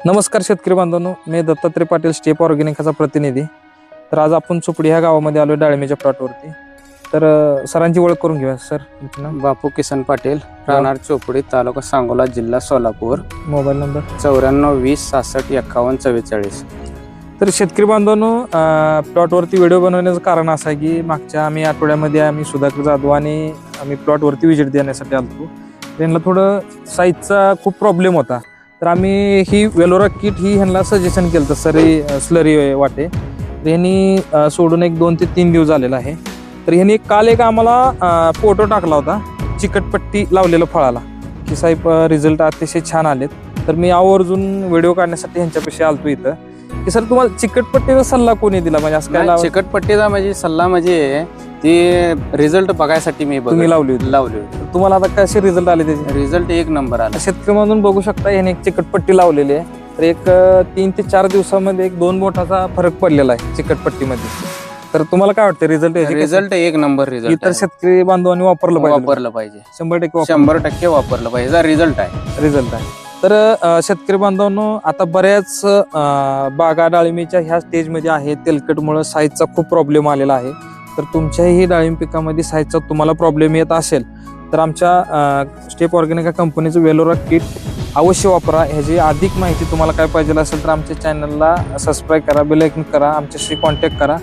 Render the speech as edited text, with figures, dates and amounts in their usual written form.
नमस्कार शेतकरी बांधवांनो, मी दत्तात्रय पाटील स्टेप ऑर्गॅनिकाचा प्रतिनिधी. तर आज आपण चोपडी ह्या गावामध्ये आलो डाळिंबीच्या प्लॉटवरती. तर सरांची ओळख करून घेऊया. सर तुमचं नाव? बापू किसन पाटील, राहणार चोपडी, तालुका सांगोला, जिल्हा सोलापूर. Mobile number 94 20 66 51 44. तर शेतकरी बांधवांनो, प्लॉटवरती व्हिडिओ बनवण्याचं कारण असं आहे की मागच्या आठवड्यामध्ये आम्ही सुधाकर जाधव आणि आम्ही प्लॉटवरती विजिट देण्यासाठी आलो. त्यांना थोडं साईजचा खूप प्रॉब्लेम होता. तर आम्ही ही वेलोरा किट ही ह्यांना सजेशन केलं तर स्लरी वाटे. तर ह्यांनी सोडून एक 2 ते 3 दिवस झालेला आहे. तर ह्यांनी काल एक आम्हाला फोटो टाकला होता चिकटपट्टी लावलेलं फळाला की साहेब रिझल्ट अतिशय छान आलेत. तर मी आवर्जून व्हिडिओ काढण्यासाठी ह्यांच्यापाशी आलतो इथं की सर तुम्हाला चिकटपट्टीचा सल्ला कोणी दिला, म्हणजे असं काय चिकटपट्टीचा म्हणजे सल्ला म्हणजे ती रिझल्ट बघायसाठी मी तुम्ही लावली होती. तुम्हाला आता कसे रिझल्ट आले त्याचे? रिझल्ट एक नंबर आला. शेतकरी म्हणून बघू शकता याने एक चिकटपट्टी लावलेली आहे. तर एक 3 ते 4 दिवसामध्ये एक 2 बोटाचा फरक पडलेला आहे चिकटपट्टीमध्ये. तर तुम्हाला काय वाटतं रिझल्ट एक नंबर रिझल्ट. इतर शेतकरी बांधवांनी वापरलं पाहिजे 100% वापरलं पाहिजे. रिझल्ट आहे. तर शेतकरी बांधवांनो, आता बऱ्याच बागा डाळिंबीच्या ह्या स्टेजमध्ये आहे. तेलकटमुळे साईजचा खूप प्रॉब्लेम आलेला आहे. तर तुमच्याही डाळिंब पिकामध्ये साईजचा तुम्हाला प्रॉब्लेम येत असेल तर आमच्या स्टेप ऑर्गॅनिका कंपनीचं वेलोरा किट अवश्य वापरा. ह्याची अधिक माहिती तुम्हाला काय पाहिजे असेल तर आमच्या चॅनलला सबस्क्राईब करा, बेल आयकॉन करा, आमच्याशी कॉन्टॅक्ट करा.